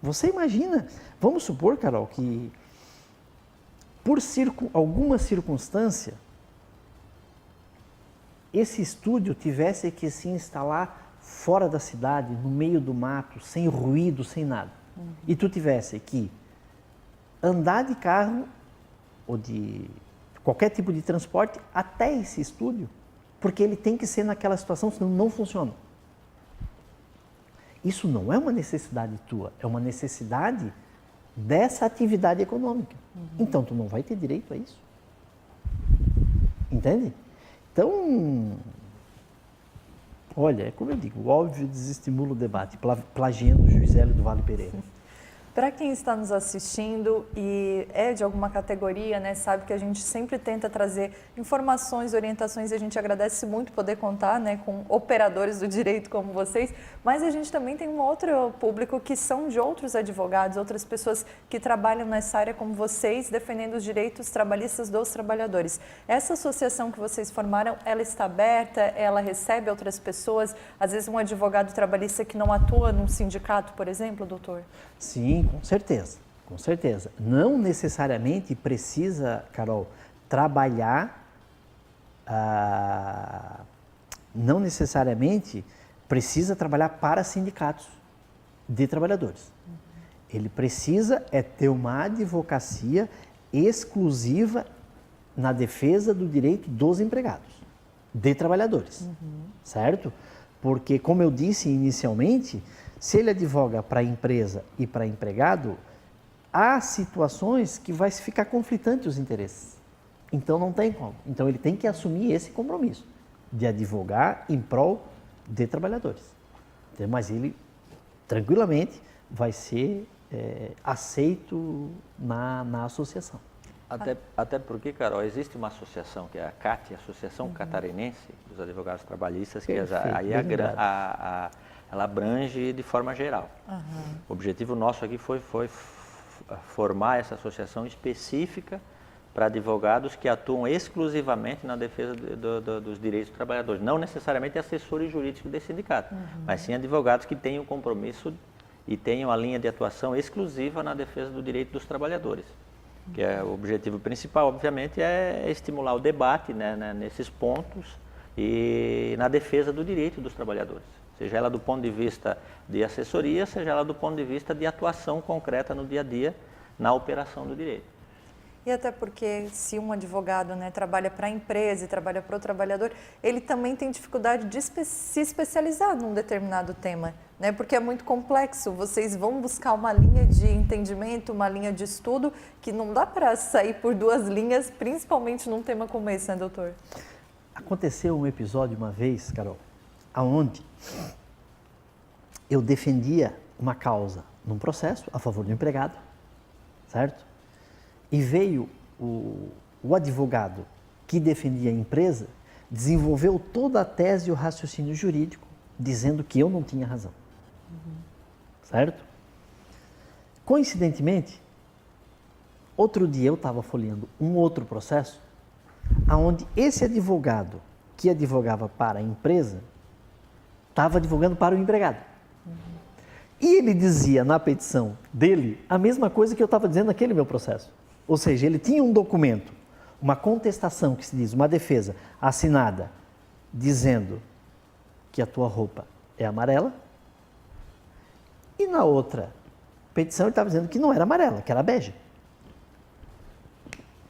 Você imagina, vamos supor, Carol, que por alguma circunstância, esse estúdio tivesse que se instalar fora da cidade, no meio do mato, sem ruído, sem nada. E tu tivesse que andar de carro ou de qualquer tipo de transporte até esse estúdio, porque ele tem que ser naquela situação, senão não funciona. Isso não é uma necessidade tua, é uma necessidade dessa atividade econômica. Então, tu não vai ter direito a isso. Entende? Então, olha, é como eu digo, o óbvio desestimula o debate, plagiando o juiz Hélio do Vale Pereira. Para quem está nos assistindo e é de alguma categoria, né, sabe que a gente sempre tenta trazer informações, orientações, e a gente agradece muito poder contar, né, com operadores do direito como vocês, mas a gente também tem um outro público que são de outros advogados, outras pessoas que trabalham nessa área como vocês, defendendo os direitos trabalhistas dos trabalhadores. Essa associação que vocês formaram, ela está aberta, ela recebe outras pessoas, às vezes um advogado trabalhista que não atua num sindicato, por exemplo, doutor? Sim, com certeza, com certeza. Não necessariamente precisa, Carol, trabalhar, não necessariamente precisa trabalhar para sindicatos de trabalhadores. Ele precisa ter uma advocacia exclusiva na defesa do direito dos empregados, de trabalhadores, certo? Porque, como eu disse inicialmente, se ele advoga para a empresa e para empregado, há situações que vai ficar conflitante os interesses. Então não tem como. Então ele tem que assumir esse compromisso de advogar em prol de trabalhadores. Mas ele tranquilamente vai ser aceito na associação. Até porque, Carol, existe uma associação, que é a CAT, a Associação Catarinense dos Advogados Trabalhistas, que aí ela abrange de forma geral. O objetivo nosso aqui foi formar essa associação específica para advogados que atuam exclusivamente na defesa dos direitos dos trabalhadores, não necessariamente assessores jurídicos desse sindicato, mas sim advogados que tenham compromisso e tenham a linha de atuação exclusiva na defesa do direito dos trabalhadores. Que é o objetivo principal, obviamente, é estimular o debate, né, nesses pontos e na defesa do direito dos trabalhadores, seja ela do ponto de vista de assessoria, seja ela do ponto de vista de atuação concreta no dia a dia na operação do direito. E até porque se um advogado, né, trabalha para a empresa e trabalha para o trabalhador, ele também tem dificuldade de se especializar num determinado tema, né? Porque é muito complexo. Vocês vão buscar uma linha de entendimento, uma linha de estudo que não dá para sair por duas linhas, principalmente num tema como esse, né, doutor? Aconteceu um episódio uma vez, Carol, aonde eu defendia uma causa num processo a favor do empregado, certo? E veio o advogado que defendia a empresa, desenvolveu toda a tese e o raciocínio jurídico, dizendo que eu não tinha razão. Certo? Coincidentemente, outro dia eu estava folheando um outro processo, onde esse advogado que advogava para a empresa, estava advogando para o empregado. E ele dizia na petição dele a mesma coisa que eu estava dizendo naquele meu processo. Ou seja, ele tinha um documento, uma contestação que se diz, uma defesa assinada, dizendo que a tua roupa é amarela, e na outra petição ele estava dizendo que não era amarela, que era bege.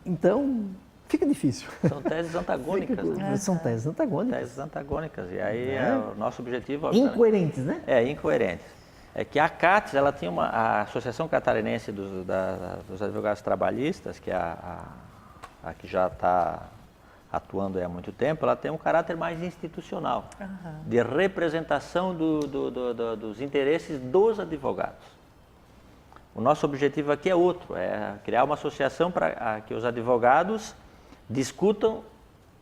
Então, fica difícil. São teses antagônicas. Né? São teses antagônicas. Teses antagônicas. E aí o nosso objetivo... Incoerentes, né? Incoerentes. É que a CAT, ela tinha a Associação Catarinense dos Advogados Trabalhistas, que é a que já está atuando há muito tempo, ela tem um caráter mais institucional, de representação dos interesses dos advogados. O nosso objetivo aqui é outro, é criar uma associação para que os advogados discutam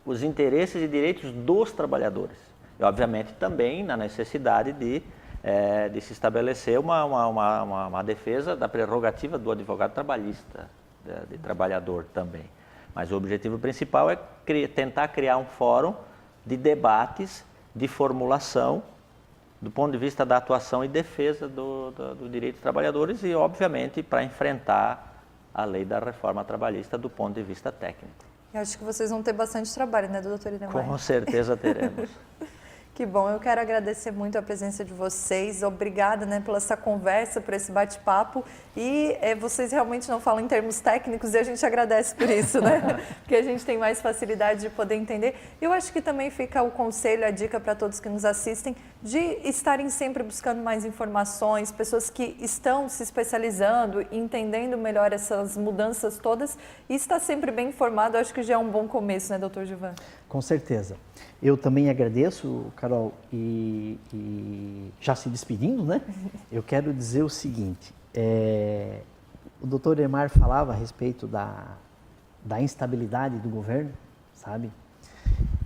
os interesses e direitos dos trabalhadores. E, obviamente, também na necessidade de se estabelecer uma defesa da prerrogativa do advogado trabalhista, de trabalhador também. Mas o objetivo principal é tentar criar um fórum de debates, de formulação, do ponto de vista da atuação e defesa do direito dos trabalhadores e, obviamente, para enfrentar a lei da reforma trabalhista do ponto de vista técnico. Eu acho que vocês vão ter bastante trabalho, né, doutor Inemar? Com certeza teremos. Que bom, eu quero agradecer muito a presença de vocês, obrigada, né, pela essa conversa, por esse bate-papo e vocês realmente não falam em termos técnicos e a gente agradece por isso, né, porque a gente tem mais facilidade de poder entender. Eu acho que também fica o conselho, a dica para todos que nos assistem, de estarem sempre buscando mais informações, pessoas que estão se especializando, entendendo melhor essas mudanças todas e estar sempre bem informado, acho que já é um bom começo, né, doutor Gilvan? Com certeza. Eu também agradeço, Carol, e já se despedindo, né? Eu quero dizer o seguinte, o doutor Inemar falava a respeito da instabilidade do governo, sabe?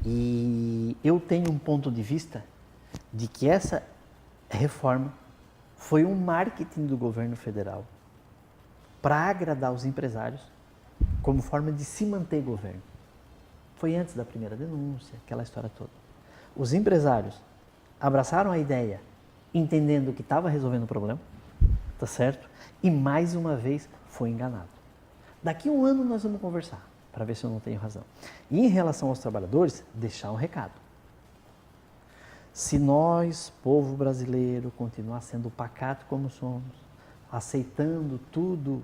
E eu tenho um ponto de vista de que essa reforma foi um marketing do governo federal para agradar os empresários como forma de se manter governo. Foi antes da primeira denúncia, aquela história toda. Os empresários abraçaram a ideia, entendendo que estava resolvendo o problema, tá certo? E mais uma vez foi enganado. Daqui a um ano nós vamos conversar, para ver se eu não tenho razão. E em relação aos trabalhadores, deixar um recado. Se nós, povo brasileiro, continuar sendo pacato como somos, aceitando tudo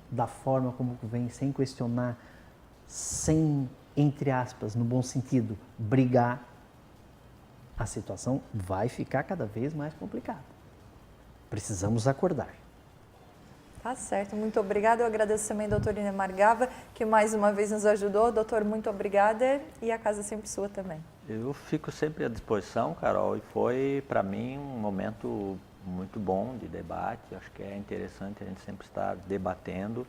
da forma como vem, sem questionar, sem, entre aspas, no bom sentido, brigar, a situação vai ficar cada vez mais complicada. Precisamos acordar. Tá certo, muito obrigada. Eu agradeço também ao doutor Inemar Gava, que mais uma vez nos ajudou. Doutor, muito obrigada e a casa é sempre sua também. Eu fico sempre à disposição, Carol, e foi para mim um momento muito bom de debate. Acho que é interessante a gente sempre estar debatendo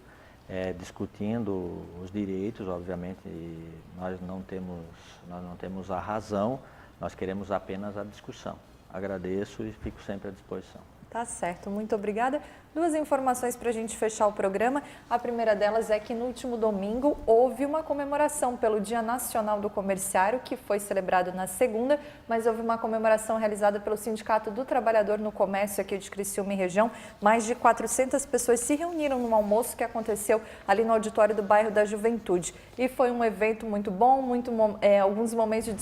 discutindo os direitos, obviamente, e nós não temos a razão, nós queremos apenas a discussão. Agradeço e fico sempre à disposição. Tá certo, muito obrigada. Duas informações para a gente fechar o programa. A primeira delas é que no último domingo houve uma comemoração pelo Dia Nacional do Comerciário, que foi celebrado na segunda, mas houve uma comemoração realizada pelo Sindicato do Trabalhador no Comércio aqui de Criciúma e região. Mais de 400 pessoas se reuniram num almoço que aconteceu ali no auditório do bairro da Juventude. E foi um evento muito bom, alguns momentos de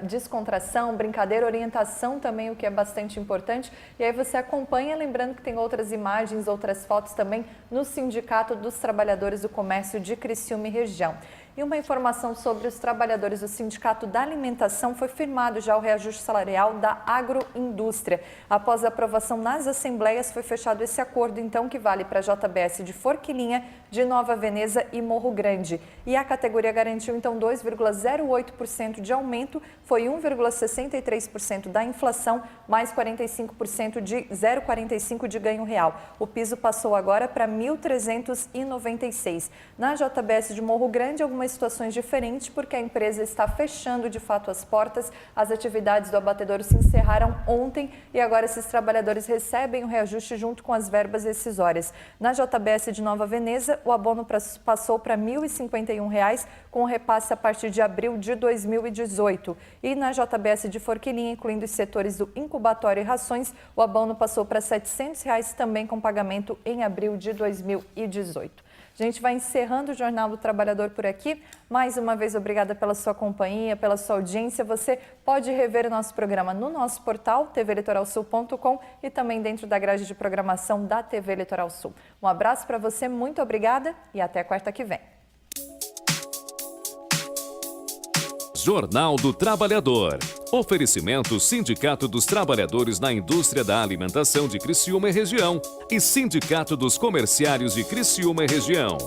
descontração, brincadeira, orientação também, o que é bastante importante. E aí você acompanha, lembrando que tem outras imagens, outras fotos também no Sindicato dos Trabalhadores do Comércio de Criciúma e região. E uma informação sobre os trabalhadores do Sindicato da Alimentação: foi firmado já o reajuste salarial da agroindústria. Após a aprovação nas assembleias, foi fechado esse acordo, então, que vale para a JBS de Forquilinha, de Nova Veneza e Morro Grande. E a categoria garantiu, então, 2,08% de aumento, foi 1,63% da inflação, mais 0,45% de ganho real. O piso passou agora para R$ 1.396. Na JBS de Morro Grande, algumas situações diferentes, porque a empresa está fechando de fato as portas. As atividades do abatedouro se encerraram ontem e agora esses trabalhadores recebem o reajuste junto com as verbas rescisórias. Na JBS de Nova Veneza, o abono passou para R$ 1.051, com repasse a partir de abril de 2018. E na JBS de Forquilinha, incluindo os setores do incubatório e rações, o abono passou para R$ 700, também com pagamento em abril de 2018. A gente vai encerrando o Jornal do Trabalhador por aqui. Mais uma vez, obrigada pela sua companhia, pela sua audiência. Você pode rever o nosso programa no nosso portal, tvlitoralsul.com, e também dentro da grade de programação da TV Litoral Sul. Um abraço para você, muito obrigada e até quarta que vem. Jornal do Trabalhador. Oferecimento Sindicato dos Trabalhadores na Indústria da Alimentação de Criciúma e região e Sindicato dos Comerciários de Criciúma e região.